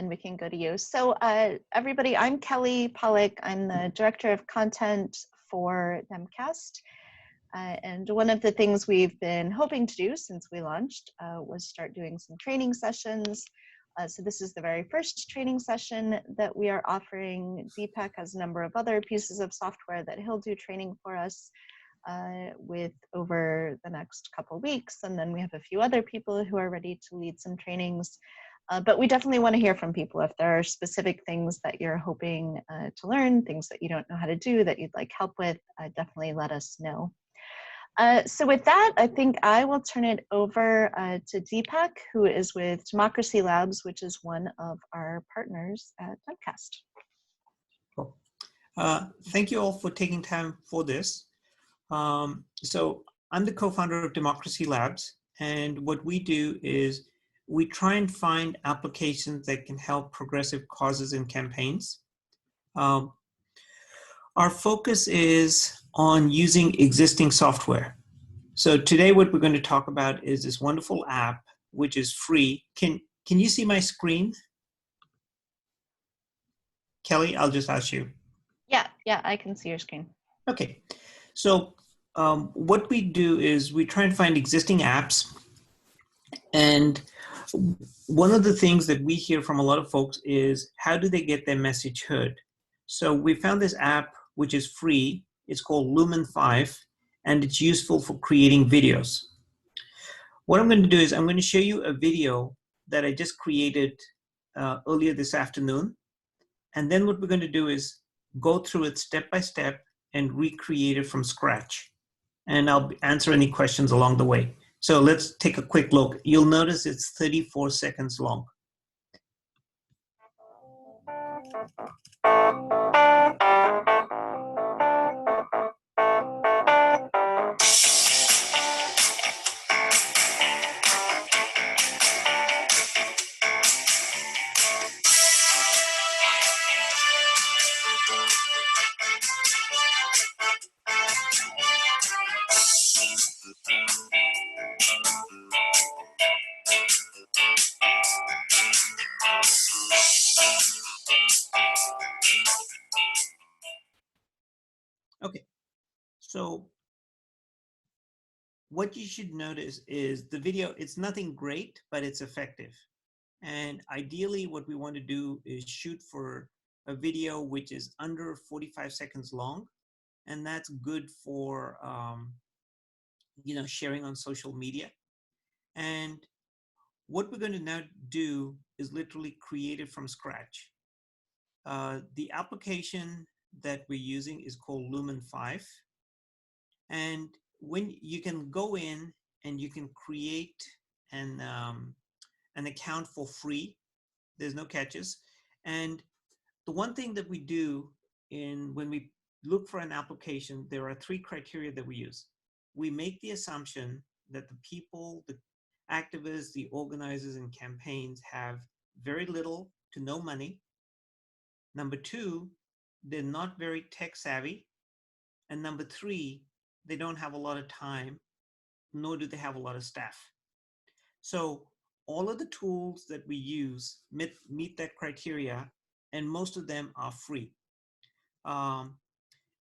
and we can go to you. So everybody, I'm Kelly Pollock. I'm the Director of Content for Nemcast. And one of the things we've been hoping to do since we launched was start doing some training sessions. So this is the very first training session that we are offering. Deepak has a number of other pieces of software that he'll do training for us with over the next couple of weeks. And then we have a few other people who are ready to lead some trainings. But we definitely want to hear from people. If there are specific things that you're hoping to learn, things that you don't know how to do that you'd like help with, definitely let us know. So with that, I think I will turn it over to Deepak, who is with Democracy Labs, which is one of our partners at Nemcast. Cool. Thank you all for taking time for this. So I'm the co-founder of Democracy Labs, and what we do is we try and find applications that can help progressive causes and campaigns. Our focus is on using existing software. So today what we're going to talk about is this wonderful app, which is free. Can you see my screen? Kelly, I'll just ask you. Yeah, I can see your screen. Okay, so what we do is we try and find existing apps, and one of the things that we hear from a lot of folks is how do they get their message heard? So we found this app which is free. It's called Lumen5, and it's useful for creating videos. What I'm going to do is I'm going to show you a video that I just created earlier this afternoon. And then what we're going to do is go through it step by step and recreate it from scratch. And I'll answer any questions along the way. So let's take a quick look. You'll notice it's 34 seconds long. Okay, so what you should notice is the video, it's nothing great, but it's effective. And ideally what we want to do is shoot for a video which is under 45 seconds long. And that's good for, sharing on social media. And what we're going to now do is literally create it from scratch. The application that we're using is called Lumen5. And when you can go in and you can create an account for free, there's no catches. And the one thing that we do when we look for an application, there are 3 criteria that we use. We make the assumption that the people, the activists, the organizers and campaigns have very little to no money. Number 2, they're not very tech savvy. And number 3, they don't have a lot of time, nor do they have a lot of staff. So all of the tools that we use meet that criteria, and most of them are free.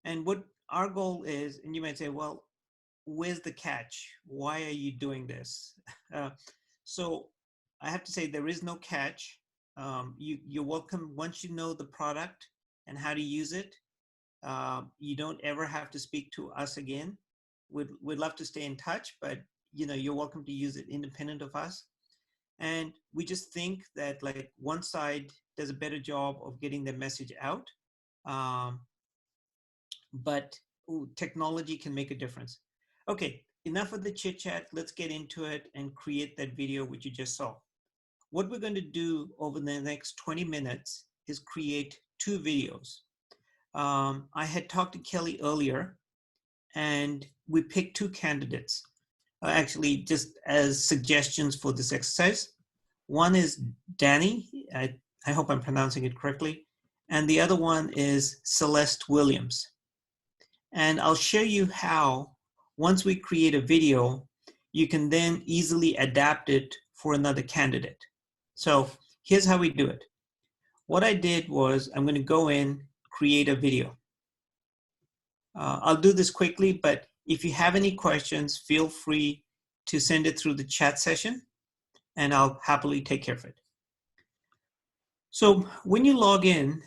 And what our goal is, and you might say, well, where's the catch? Why are you doing this? So I have to say there is no catch. You're welcome once you know the product and how to use it. You don't ever have to speak to us again. We'd love to stay in touch, but you're welcome to use it independent of us. And we just think that like one side does a better job of getting the message out, but technology can make a difference. Okay, enough of the chit chat. Let's get into it and create that video which you just saw. What we're going to do over the next 20 minutes is create 2 videos. I had talked to Kelly earlier, and we picked 2 candidates, actually just as suggestions for this exercise. One is Danny, I hope I'm pronouncing it correctly, and the other one is Celeste Williams. And I'll show you how, once we create a video, you can then easily adapt it for another candidate. So here's how we do it. what I did was I'm going to go in, create a video. I'll do this quickly, but if you have any questions, feel free to send it through the chat session, and I'll happily take care of it. So when you log in,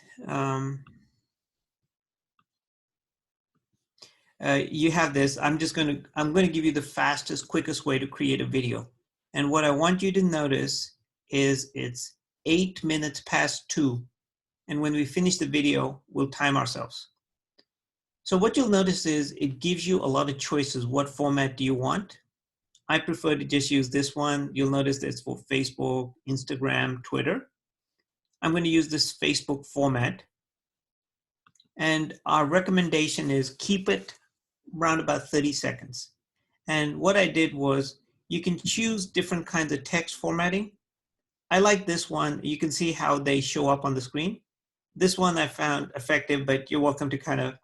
you have this. I'm going to give you the fastest, quickest way to create a video. And what I want you to notice is it's 8 minutes past 2. And when we finish the video, we'll time ourselves. So what you'll notice is it gives you a lot of choices. What format do you want? I prefer to just use this one. You'll notice that it's for Facebook, Instagram, Twitter. I'm going to use this Facebook format. And our recommendation is keep it around about 30 seconds. And what I did was you can choose different kinds of text formatting. I like this one. You can see how they show up on the screen. This one I found effective, but you're welcome to kind of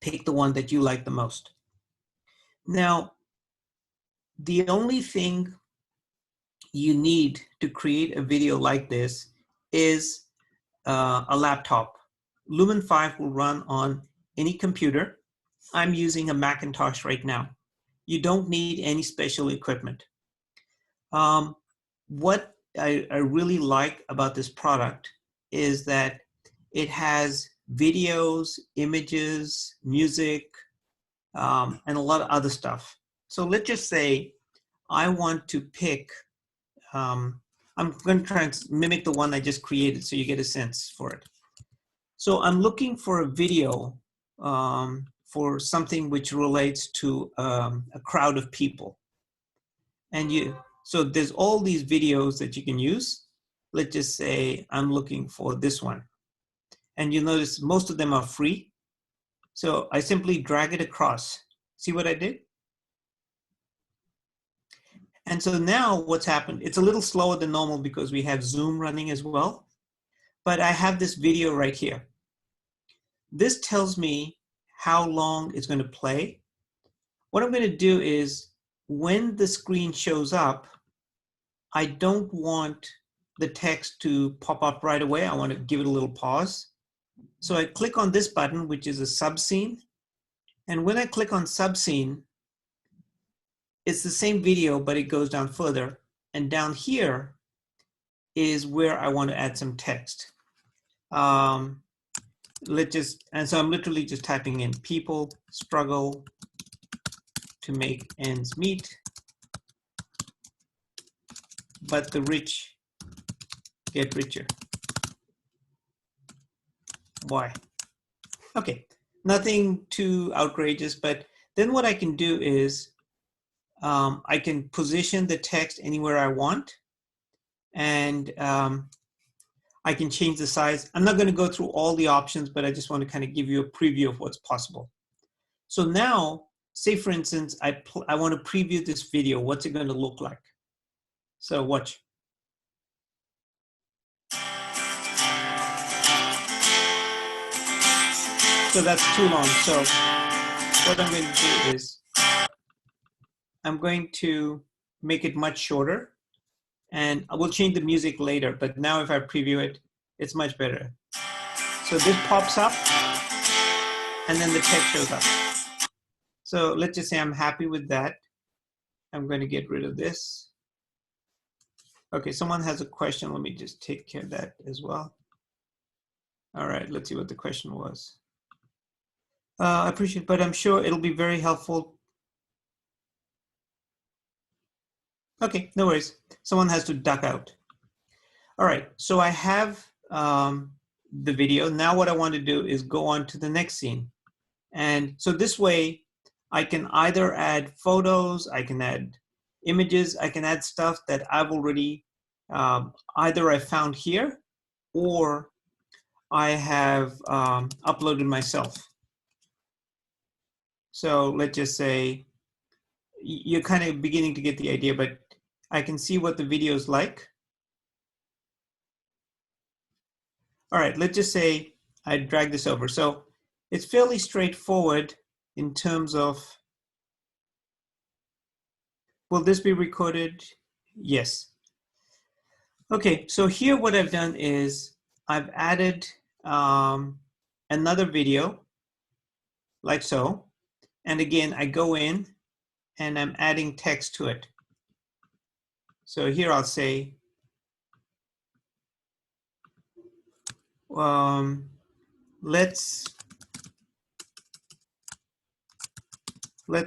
pick the one that you like the most. Now, the only thing you need to create a video like this is a laptop. Lumen5 will run on any computer. I'm using a Macintosh right now. You don't need any special equipment. What I really like about this product is that it has videos, images, music, and a lot of other stuff. So let's just say I want to pick, I'm going to try and mimic the one I just created so you get a sense for it. So I'm looking for a video for something which relates to a crowd of people. And so there's all these videos that you can use. Let's just say I'm looking for this one. And you notice most of them are free. So I simply drag it across. See what I did? And so now what's happened, it's a little slower than normal because we have Zoom running as well. But I have this video right here. This tells me how long it's going to play. What I'm going to do is when the screen shows up, I don't want the text to pop up right away. I want to give it a little pause. So I click on this button, which is a subscene. And when I click on subscene, it's the same video, but it goes down further. And down here is where I want to add some text. And so I'm literally just typing in people struggle to make ends meet, but the rich get richer. Why? Okay, nothing too outrageous, but then what I can do is I can position the text anywhere I want, and I can change the size. I'm not going to go through all the options, but I just want to kind of give you a preview of what's possible. So now, say for instance, I want to preview this video. What's it going to look like? So watch. So that's too long. So what I'm going to do is I'm going to make it much shorter, and I will change the music later, but now if I preview it, it's much better. So this pops up, and then the text shows up. So let's just say I'm happy with that. I'm going to get rid of this. Okay, someone has a question. Let me just take care of that as well. All right, let's see what the question was. I appreciate it, but I'm sure it'll be very helpful. Okay, no worries. Someone has to duck out. All right, so I have the video. Now what I want to do is go on to the next scene. And so this way, I can either add photos, I can add images, I can add stuff that I've already, either I found here or I have uploaded myself. So let's just say, you're kind of beginning to get the idea, but I can see what the video is like. All right, let's just say I drag this over. So it's fairly straightforward in terms of, will this be recorded? Yes. Okay, so here what I've done is I've added another video like so. And again, I go in and I'm adding text to it. So here I'll say, let's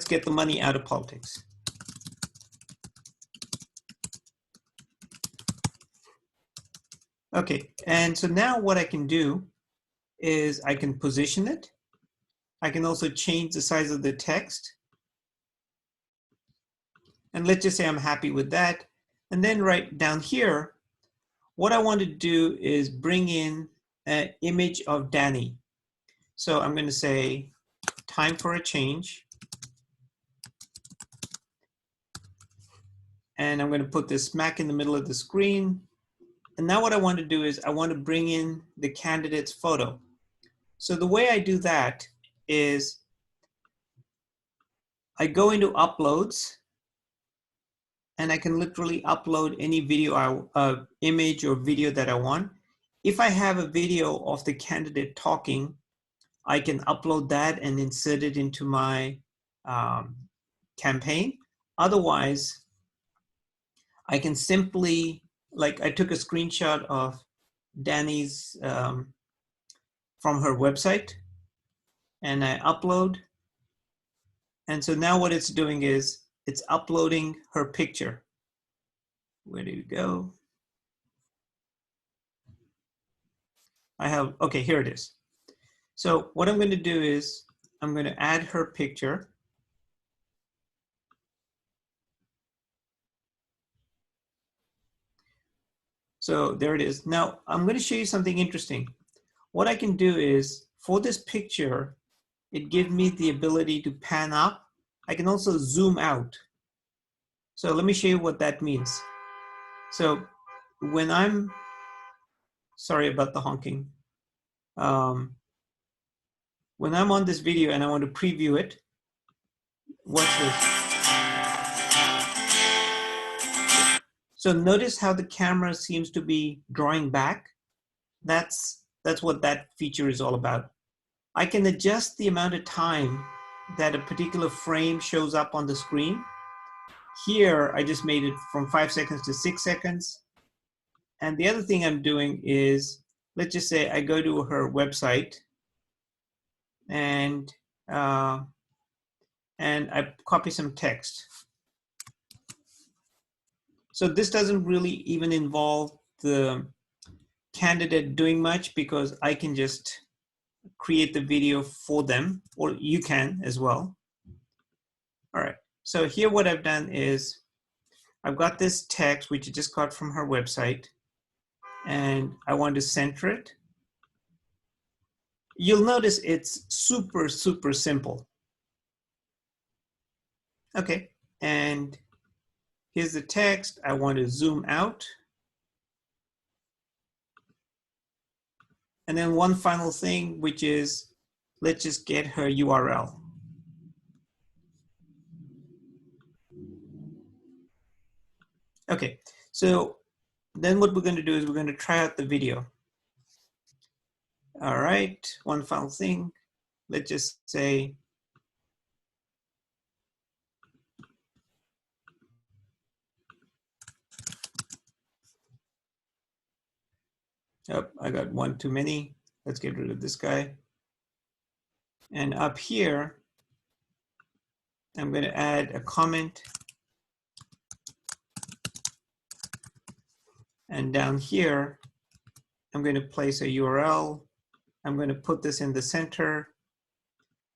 get the money out of politics. Okay, and so now what I can do is I can position it. I can also change the size of the text. And let's just say I'm happy with that. And then right down here, what I want to do is bring in an image of Danny. So I'm going to say, time for a change. And I'm going to put this smack in the middle of the screen. And now what I want to do is I want to bring in the candidate's photo. So the way I do that is I go into uploads and I can literally upload any video, image or video that I want. If I have a video of the candidate talking, I can upload that and insert it into my campaign. Otherwise, I can simply, like I took a screenshot of Danny's from her website and I upload. And so now what it's doing is it's uploading her picture. Where did it go? I have, okay, here it is. So what I'm going to do is I'm going to add her picture. So there it is. Now I'm going to show you something interesting. What I can do is for this picture, it gives me the ability to pan up. I can also zoom out. So let me show you what that means. So when I'm, sorry about the honking. When I'm on this video and I want to preview it, watch this. So notice how the camera seems to be drawing back. That's what that feature is all about. I can adjust the amount of time that a particular frame shows up on the screen. Here, I just made it from 5 seconds to 6 seconds. And the other thing I'm doing is, let's just say I go to her website and I copy some text. So this doesn't really even involve the candidate doing much because I can just create the video for them, or you can as well. All right, so here what I've done is I've got this text, which I just got from her website, and I want to center it. You'll notice it's super, super simple. Okay, and here's the text. I want to zoom out. And then one final thing, which is, let's just get her URL. Okay, so then what we're going to do is we're going to try out the video. All right, one final thing. Let's just say, oh, I got one too many. Let's get rid of this guy. And up here, I'm going to add a comment. And down here, I'm going to place a URL. I'm going to put this in the center.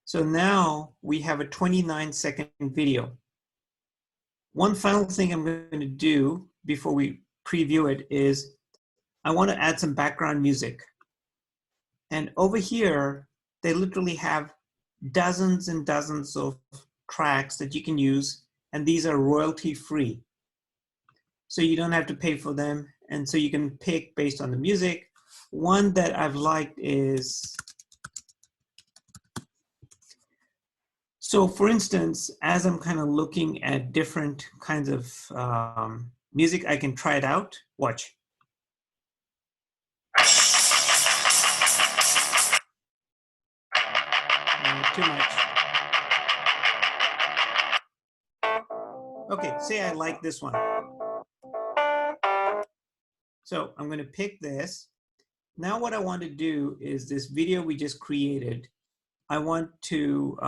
So now we have a 29-second video. One final thing I'm going to do before we preview it is I want to add some background music. And over here, they literally have dozens and dozens of tracks that you can use, and these are royalty-free. So you don't have to pay for them, and so you can pick based on the music. One that I've liked is, so for instance, as I'm kind of looking at different kinds of music, I can try it out. Watch. too much. Okay, say I like this one. So I'm going to pick this. Now what I want to do is this video we just created, I want to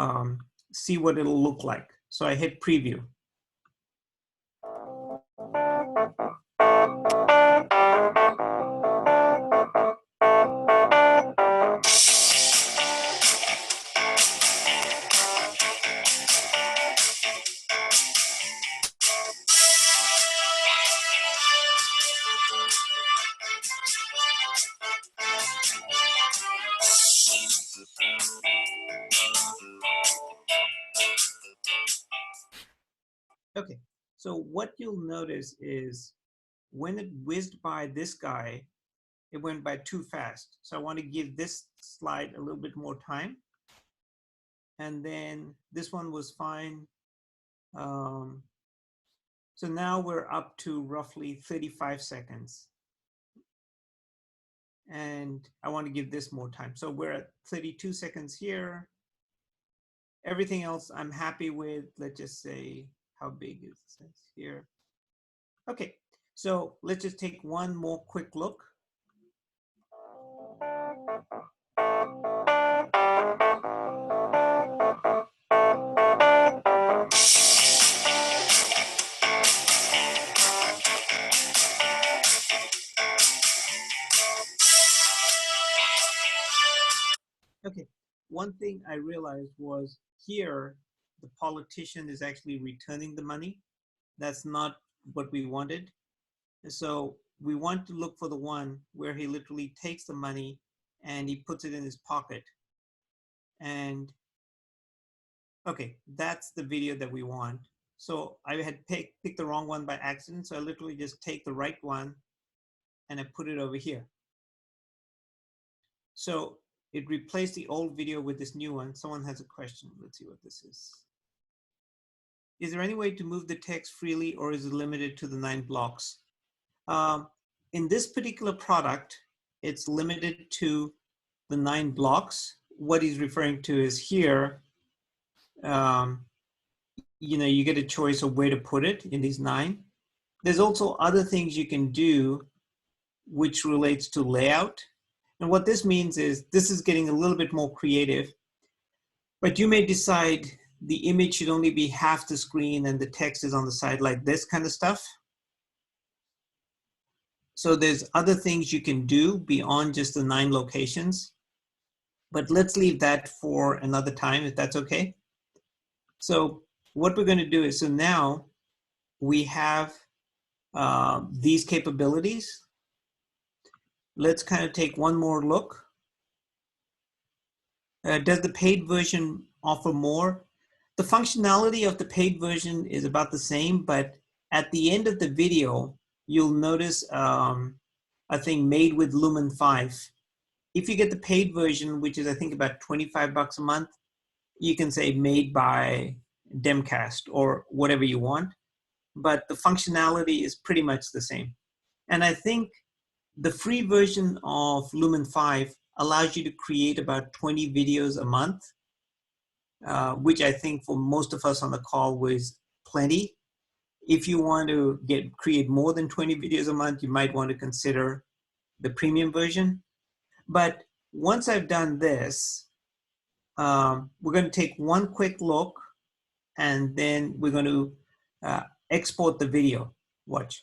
see what it'll look like. So I hit preview. Okay, so what you'll notice is when it whizzed by this guy, it went by too fast. So I want to give this slide a little bit more time. And then this one was fine. So now we're up to roughly 35 seconds. And I want to give this more time. So we're at 32 seconds here. Everything else I'm happy with. Let's just say, how big is this here? Okay, so let's just take one more quick look. Okay, one thing I realized was here, the politician is actually returning the money. That's not what we wanted. And so we want to look for the one where he literally takes the money and he puts it in his pocket. And okay, that's the video that we want. So I had picked the wrong one by accident. So I literally just take the right one and I put it over here. So it replaced the old video with this new one. Someone has a question. Let's see what this is. Is there any way to move the text freely, or is it limited to the 9 blocks? In this particular product, it's limited to the 9 blocks. What he's referring to is here, you know, you get a choice of where to put it in these 9. There's also other things you can do which relates to layout. And what this means is this is getting a little bit more creative, but you may decide the image should only be half the screen and the text is on the side, like this kind of stuff. So there's other things you can do beyond just the 9 locations, but let's leave that for another time, if that's okay. So what we're going to do is, so now we have these capabilities. Let's kind of take one more look. Does the paid version offer more? The functionality of the paid version is about the same, but at the end of the video, you'll notice a thing made with Lumen5. If you get the paid version, which is I think about 25 bucks a month, you can say made by Demcast or whatever you want, but the functionality is pretty much the same. And I think the free version of Lumen5 allows you to create about 20 videos a month, which I think for most of us on the call was plenty. If you want to create more than 20 videos a month, you might want to consider the premium version. But once I've done this, we're going to take one quick look and then we're going to export the video. Watch.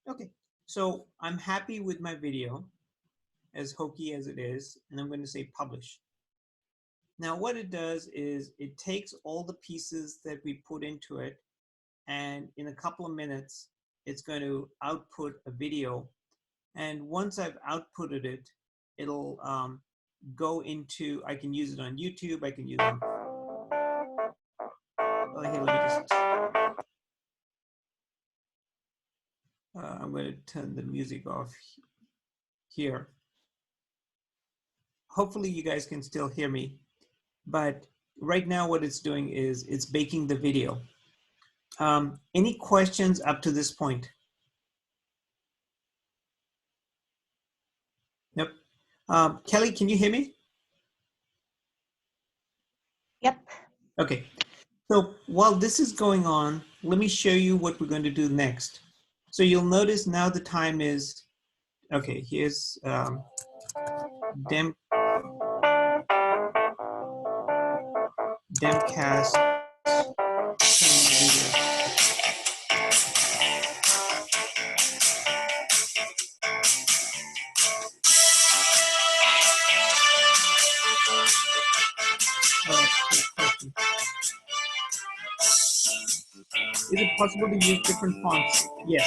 Okay, so I'm happy with my video, as hokey as it is, and I'm going to say publish. Now what it does is it takes all the pieces that we put into it, and in a couple of minutes, it's going to output a video. And once I've outputted it, it'll go into, I can use it on YouTube, I can use it on, oh, here, let me just, I'm going to turn the music off here. Hopefully you guys can still hear me, but right now what it's doing is it's baking the video. Any questions up to this point? Yep. Kelly, can you hear me? Yep. Okay. So while this is going on, let me show you what we're going to do next. So you'll notice now the time is, okay, here's Demcast training video. Is it possible to use different fonts? Yes.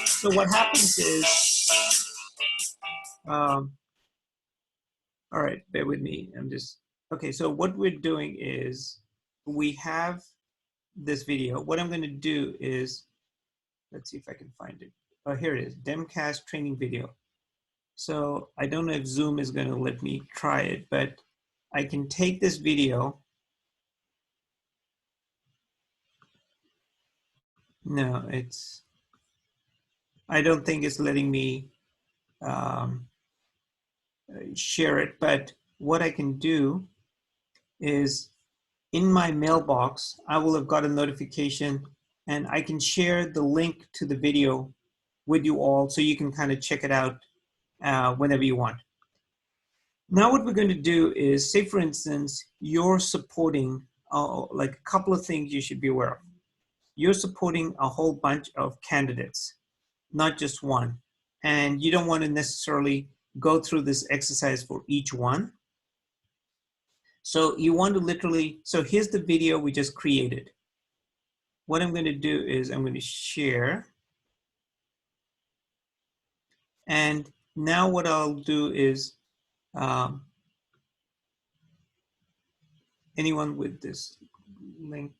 So what happens is, all right, bear with me. I'm just, okay, so what we're doing is we have this video. What I'm going to do is, let's see if I can find it. Oh, here it is, Demcast training video. So I don't know if Zoom is going to let me try it, but I can take this video. No, I don't think it's letting me share it, but what I can do is in my mailbox, I will have got a notification and I can share the link to the video with you all so you can kind of check it out whenever you want. Now what we're going to do is, say for instance, you're supporting like a couple of things you should be aware of. You're supporting a whole bunch of candidates, not just one. And you don't want to necessarily go through this exercise for each one. So you want to literally, so here's the video we just created. What I'm going to do is I'm going to share. And now what I'll do is, anyone with this link?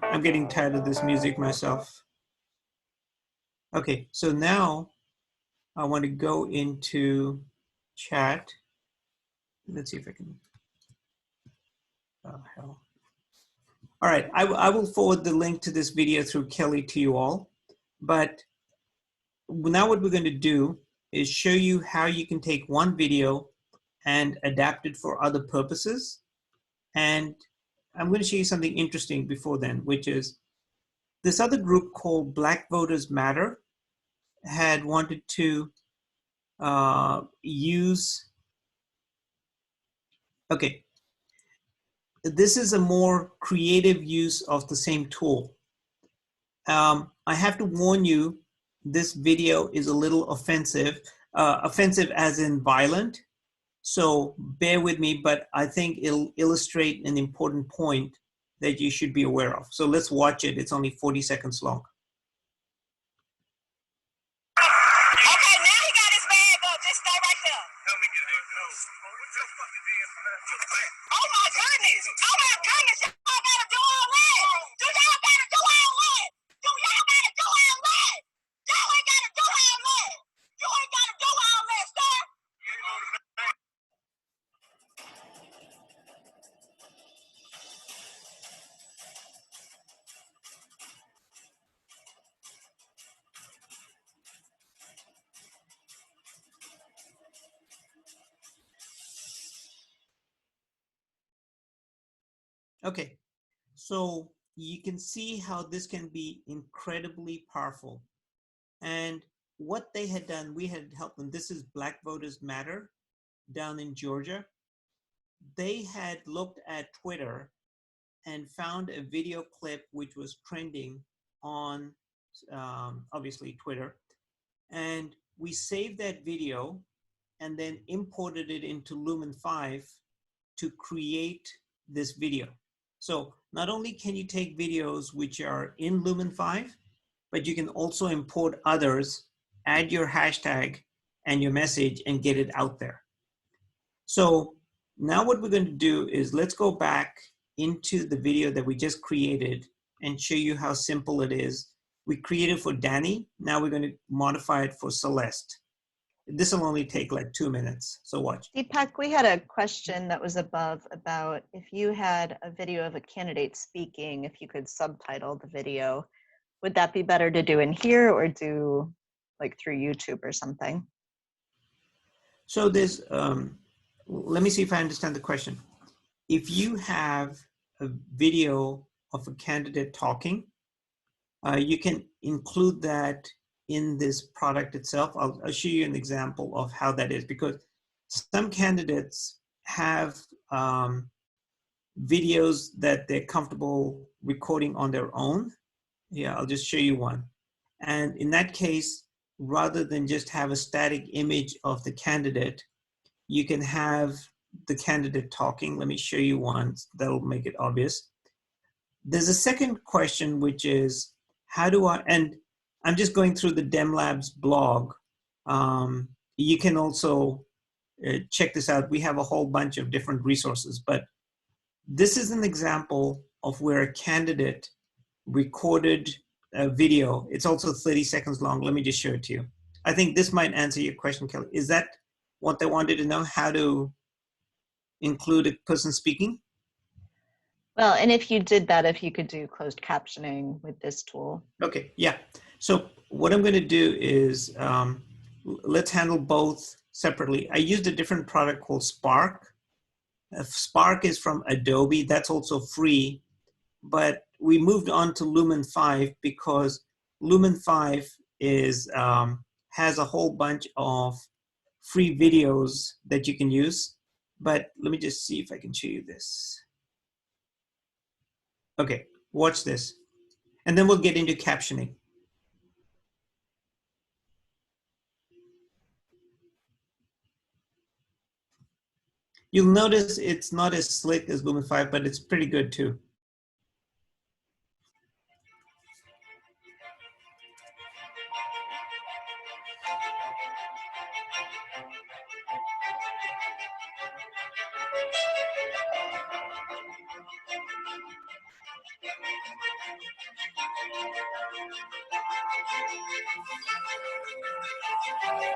I'm getting tired of this music myself. Okay, so now I want to go into chat. Let's see if I can, oh hell. All right, I will forward the link to this video through Kelly to you all. But now what we're going to do is show you how you can take one video and adapt it for other purposes. And I'm going to show you something interesting before then, which is this other group called Black Voters Matter had wanted to use, okay, this is a more creative use of the same tool. I have to warn you, this video is a little offensive, offensive as in violent. So bear with me, but I think it'll illustrate an important point that you should be aware of. So let's watch it. It's only 40 seconds long. Okay, now he got his bag up. Just stay right there. Let me get it. Oh my goodness. Oh my goodness. Y'all gotta do all that. Do y'all gotta do all that? Do y'all gotta do all that? Y'all ain't gotta do all that. You ain't gotta do all that, sir. Okay, so you can see how this can be incredibly powerful. And what they had done, we had helped them. This is Black Voters Matter down in Georgia. They had looked at Twitter and found a video clip which was trending on obviously Twitter. And we saved that video and then imported it into Lumen5 to create this video. So not only can you take videos which are in Lumen5, but you can also import others, add your hashtag and your message and get it out there. So now what we're going to do is let's go back into the video that we just created and show you how simple it is. We created for Danny. Now we're going to modify it for Celeste. This will only take like 2 minutes. So watch. Deepak, we had a question that was above about if you had a video of a candidate speaking, if you could subtitle the video, would that be better to do in here or do like through YouTube or something? So there's, let me see if I understand the question. If you have a video of a candidate talking, you can include that in this product itself. I'll show you an example of how that is, because some candidates have videos that they're comfortable recording on their own. Yeah, I'll just show you one. And in that case, rather than just have a static image of the candidate, you can have the candidate talking. Let me show you one that'll make it obvious. There's a second question, which is, how do I, and I'm just going through the DemLabs blog. You can also check this out. We have a whole bunch of different resources, but this is an example of where a candidate recorded a video. It's also 30 seconds long. Let me just show it to you. I think this might answer your question, Kelly. Is that what they wanted to know, how to include a person speaking? Well, and if you did that, if you could do closed captioning with this tool. Okay, yeah. So what I'm going to do is let's handle both separately. I used a different product called Spark. Spark is from Adobe. That's also free. But we moved on to Lumen5 because Lumen5 is, has a whole bunch of free videos that you can use. But let me just see if I can show you this. Okay, watch this. And then we'll get into captioning. You'll notice it's not as slick as Lumen5, but it's pretty good too.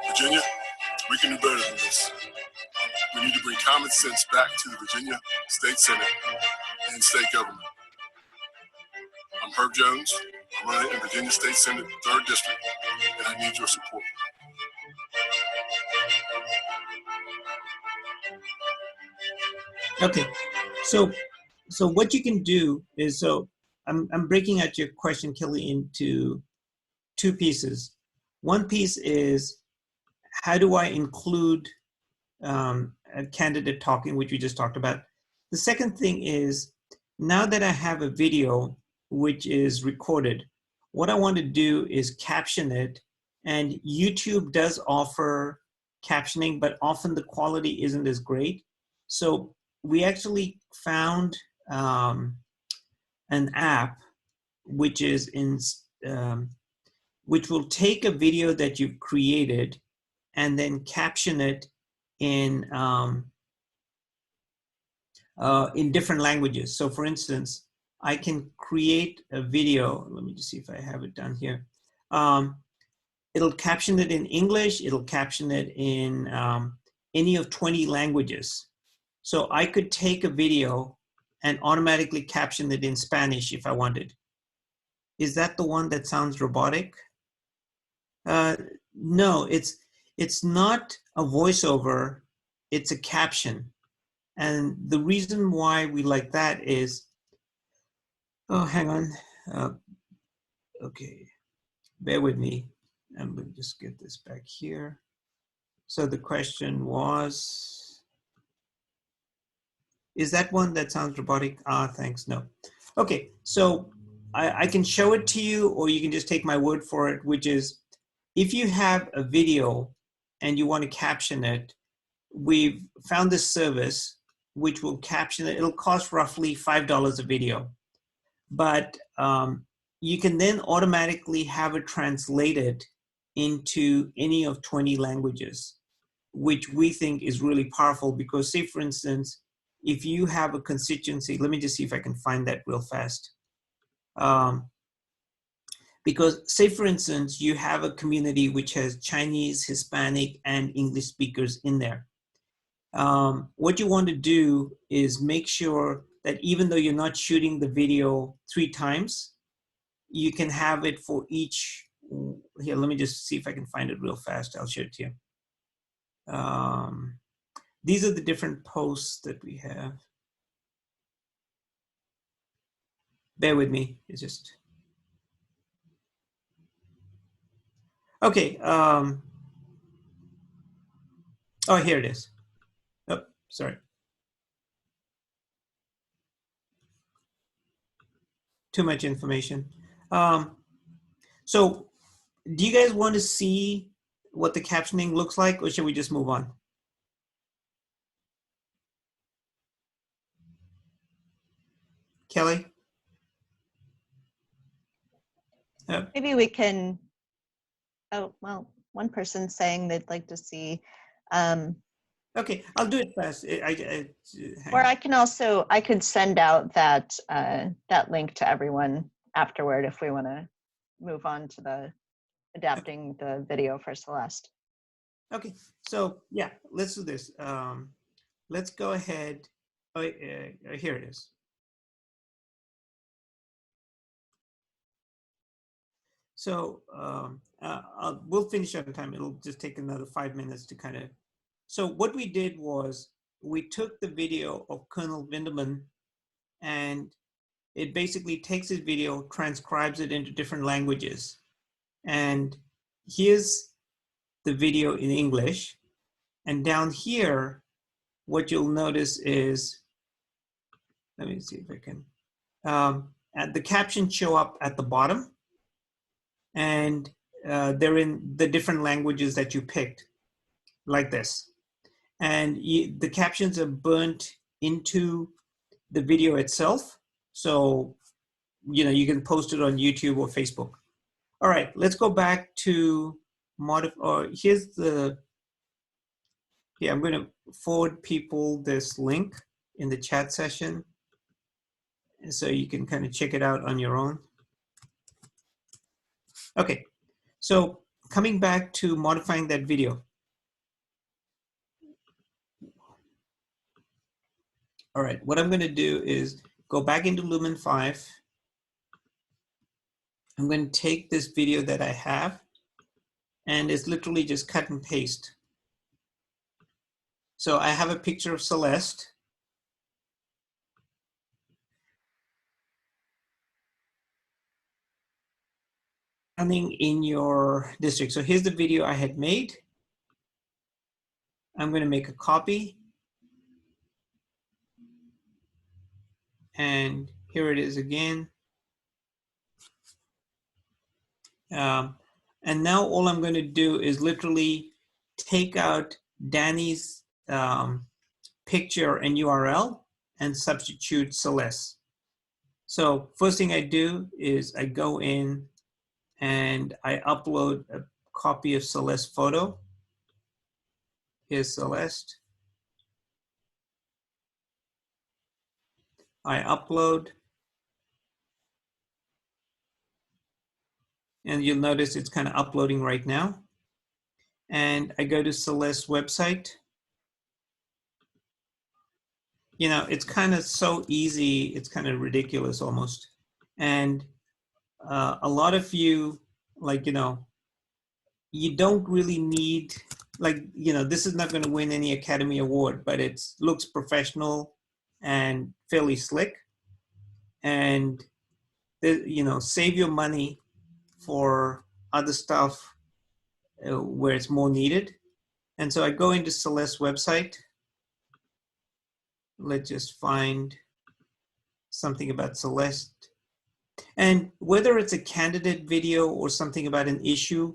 Virginia, we can do better than this. We need to bring common sense back to the Virginia State Senate and state government. I'm Herb Jones. I'm running in Virginia State Senate 3rd District, and I need your support. Okay, so what you can do is, so I'm breaking out your question, Kelly, into 2 pieces. One piece is, how do I include a candidate talking, which we just talked about. The second thing is, now that I have a video which is recorded, what I want to do is caption it. And YouTube does offer captioning, but often the quality isn't as great. So we actually found an app which is in, which will take a video that you've created and then caption it in different languages. So for instance, I can create a video. Let me just see if I have it done here. It'll caption it in English. It'll caption it in any of 20 languages. So I could take a video and automatically caption it in Spanish if I wanted. Is that the one that sounds robotic? No, it's not a voiceover, it's a caption. And the reason why we like that is, oh, hang on. Okay, bear with me. I'm going to just get this back here. So the question was, is that one that sounds robotic? Ah, thanks, no. Okay, so I can show it to you, or you can just take my word for it, which is, if you have a video and you want to caption it, we've found this service which will caption it. It'll cost roughly $5 a video, but you can then automatically have it translated into any of 20 languages, which we think is really powerful because, say, for instance, if you have a constituency, let me just see if I can find that real fast. Because, say, for instance, you have a community which has Chinese, Hispanic, and English speakers in there. What you want to do is make sure that even though you're not shooting the video 3 times, you can have it for each. Here, let me just see if I can find it real fast. I'll show it to you. These are the different posts that we have. Bear with me. It's just. Okay. Oh, here it is. Oh, sorry. Too much information. So do you guys want to see what the captioning looks like, or should we just move on? Kelly? Maybe we can, oh, well, one person's saying they'd like to see, Okay, I'll do it fast. or I can also, I could send out that, that link to everyone afterward if we want to move on to the adapting the video for Celeste. Okay, so yeah, let's do this. Let's go ahead. Oh, here it is. So we'll finish on time. It'll just take another 5 minutes to kind of. So what we did was we took the video of Colonel Vinderman, and it basically takes his video, transcribes it into different languages. And here's the video in English. And down here, what you'll notice is, let me see if I can, and the captions show up at the bottom, and they're in the different languages that you picked, like this. And the captions are burnt into the video itself. So, you know, you can post it on YouTube or Facebook. All right, let's go back to here's the, yeah, I'm going to forward people this link in the chat session, so you can kind of check it out on your own. Okay, so coming back to modifying that video. All right, what I'm going to do is go back into Lumen5. I'm going to take this video that I have, and it's literally just cut and paste. So I have a picture of Celeste. Running in your district. So here's the video I had made. I'm going to make a copy. And here it is again. And now all I'm going to do is literally take out Danny's picture and URL and substitute Celeste. So first thing I do is I go in and I upload a copy of Celeste photo. Here's Celeste. I upload. And you'll notice it's kind of uploading right now. And I go to Celeste's website. You know, it's kind of so easy, it's kind of ridiculous almost. And a lot of you, like, you know, you don't really need, like, you know, this is not going to win any Academy Award, but it looks professional and fairly slick. And, you know, save your money for other stuff where it's more needed. And so I go into Celeste's website. Let's just find something about Celeste. And whether it's a candidate video or something about an issue,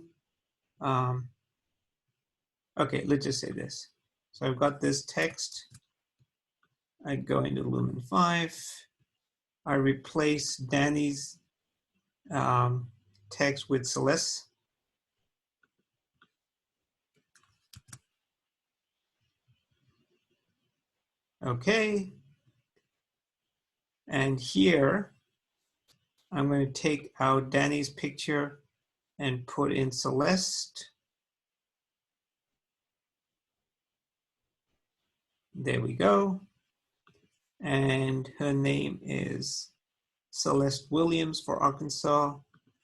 okay, let's just say this. So I've got this text. I go into Lumen5. I replace Danny's text with Celeste. Okay. And here, I'm going to take out Danny's picture and put in Celeste. There we go. And her name is Celeste Williams for Arkansas.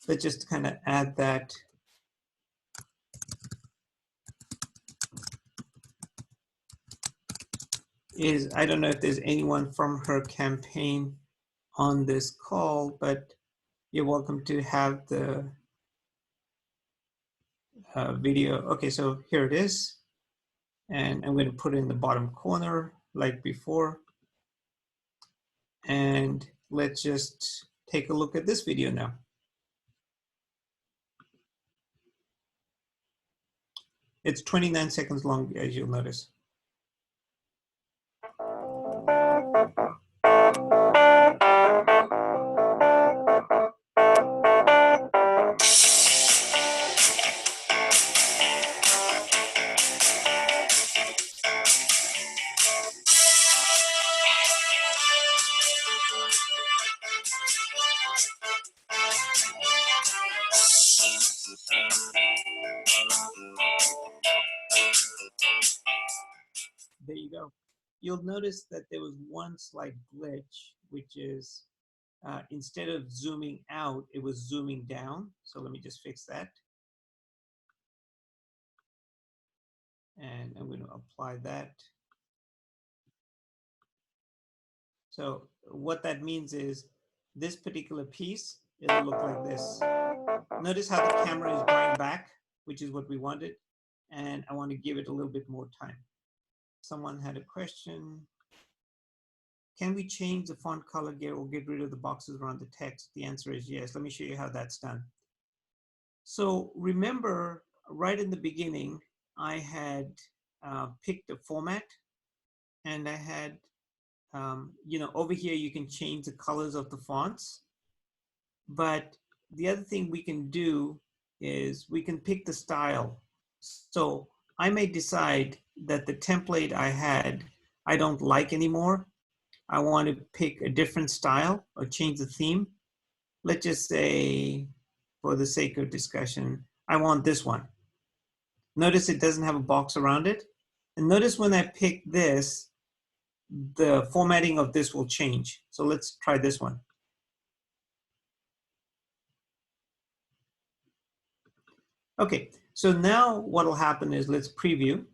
Let's just kind of add that. I don't know if there's anyone from her campaign on this call, but you're welcome to have the video. Okay, so here it is. And I'm going to put it in the bottom corner like before. And let's just take a look at this video now. It's 29 seconds long, as you'll notice. There you go. You'll notice that there was one slight glitch, which is instead of zooming out, it was zooming down. So let me just fix that. And I'm going to apply that. So what that means is this particular piece, it'll look like this. Notice how the camera is going back, which is what we wanted. And I want to give it a little bit more time. Someone had a question. Can we change the font color or get rid of the boxes around the text? The answer is yes. Let me show you how that's done. So remember, right in the beginning, I had picked a format, and I had, over here you can change the colors of the fonts. But the other thing we can do is we can pick the style. So I may decide that the template I had, I don't like anymore. I want to pick a different style or change the theme. Let's just say, for the sake of discussion, I want this one. Notice it doesn't have a box around it. And notice when I pick this, the formatting of this will change. So let's try this one. Okay, so now what will happen is let's preview.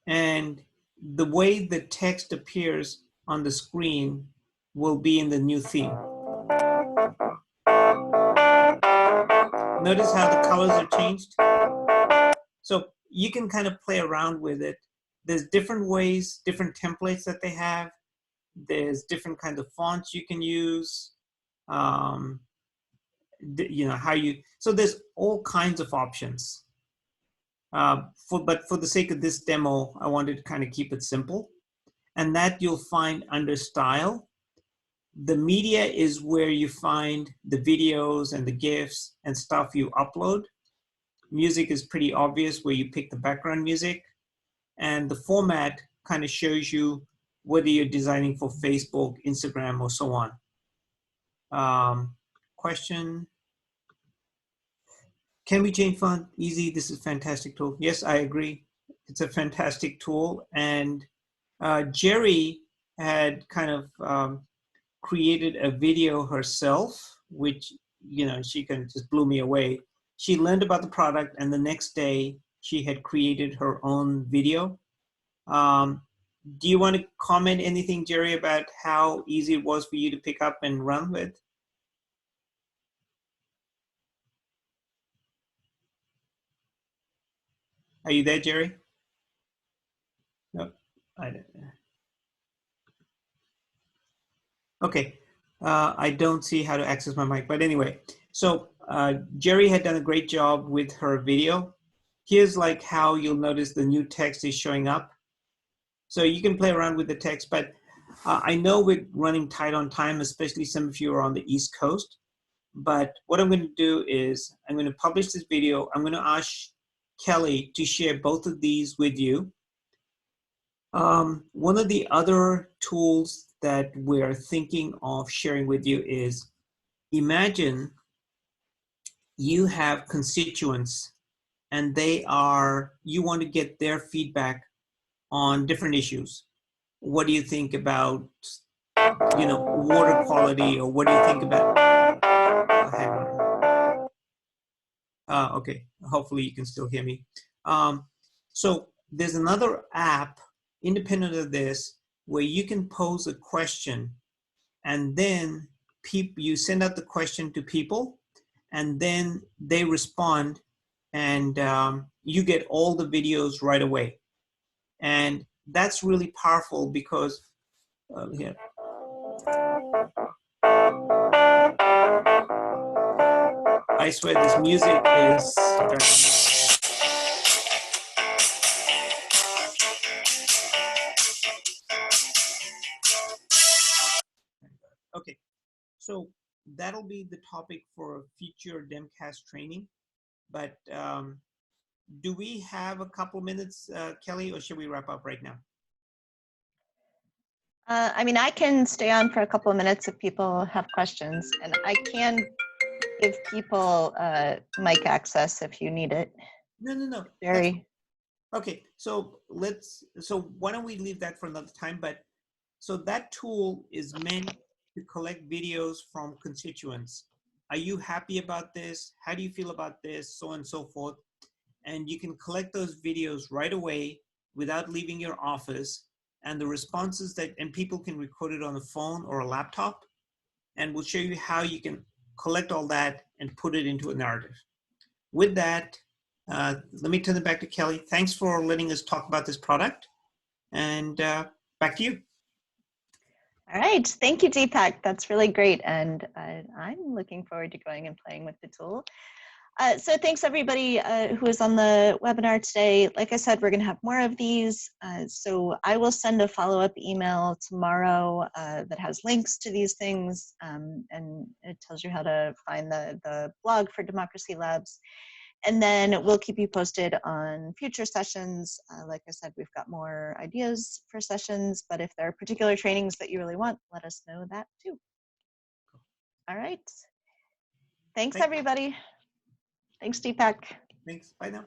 And the way the text appears on the screen will be in the new theme. Notice how the colors are changed? So you can kind of play around with it. There's different ways, different templates that they have. There's different kinds of fonts you can use. So there's all kinds of options. But for the sake of this demo, I wanted to kind of keep it simple. And that you'll find under style. The media is where you find the videos and the GIFs and stuff you upload. Music is pretty obvious where you pick the background music. And the format kind of shows you whether you're designing for Facebook, Instagram, or so on. Question. Can we change font? Easy. This is a fantastic tool. Yes, I agree. It's a fantastic tool. And Jerry had kind of created a video herself, which, she kind of just blew me away. She learned about the product, and the next day she had created her own video. Do you want to comment anything, Jerry, about how easy it was for you to pick up and run with? Are you there, Jerry? No, I don't. Okay, I don't see how to access my mic, but anyway. So Jerry had done a great job with her video. here's like how you'll notice the new text is showing up. So you can play around with the text, but I know we're running tight on time, especially some of you are on the East Coast. But what I'm going to do is I'm going to publish this video. I'm going to ask Kelly to share both of these with you. One of the other tools that we're thinking of sharing with you is, imagine you have constituents and you want to get their feedback on different issues. What do you think about, water quality, or what do you think about, hang on. Okay, hopefully you can still hear me. So there's another app independent of this where you can pose a question, and then you send out the question to people, and then they respond, and you get all the videos right away. And that's really powerful because here. I swear this music is okay. So that'll be the topic for a future Demcast training. But do we have a couple minutes, Kelly, or should we wrap up right now? I mean, I can stay on for a couple of minutes if people have questions, and I can give people mic access if you need it. No. Very. Okay, so why don't we leave that for another time? But so that tool is meant to collect videos from constituents. Are you happy about this? How do you feel about this? So on and so forth. And you can collect those videos right away without leaving your office. And the responses and people can record it on a phone or a laptop. And we'll show you how you can collect all that and put it into a narrative. With that, let me turn it back to Kelly. Thanks for letting us talk about this product. And back to you. All right. Thank you, Deepak. That's really great. And I'm looking forward to going and playing with the tool. So thanks everybody who is on the webinar today. Like I said, we're going to have more of these. So I will send a follow-up email tomorrow that has links to these things, and it tells you how to find the blog for Democracy Labs. And then we'll keep you posted on future sessions. Like I said, we've got more ideas for sessions, but if there are particular trainings that you really want, let us know that too. All right. Thanks everybody. Thanks, Deepak. Thanks. Bye now.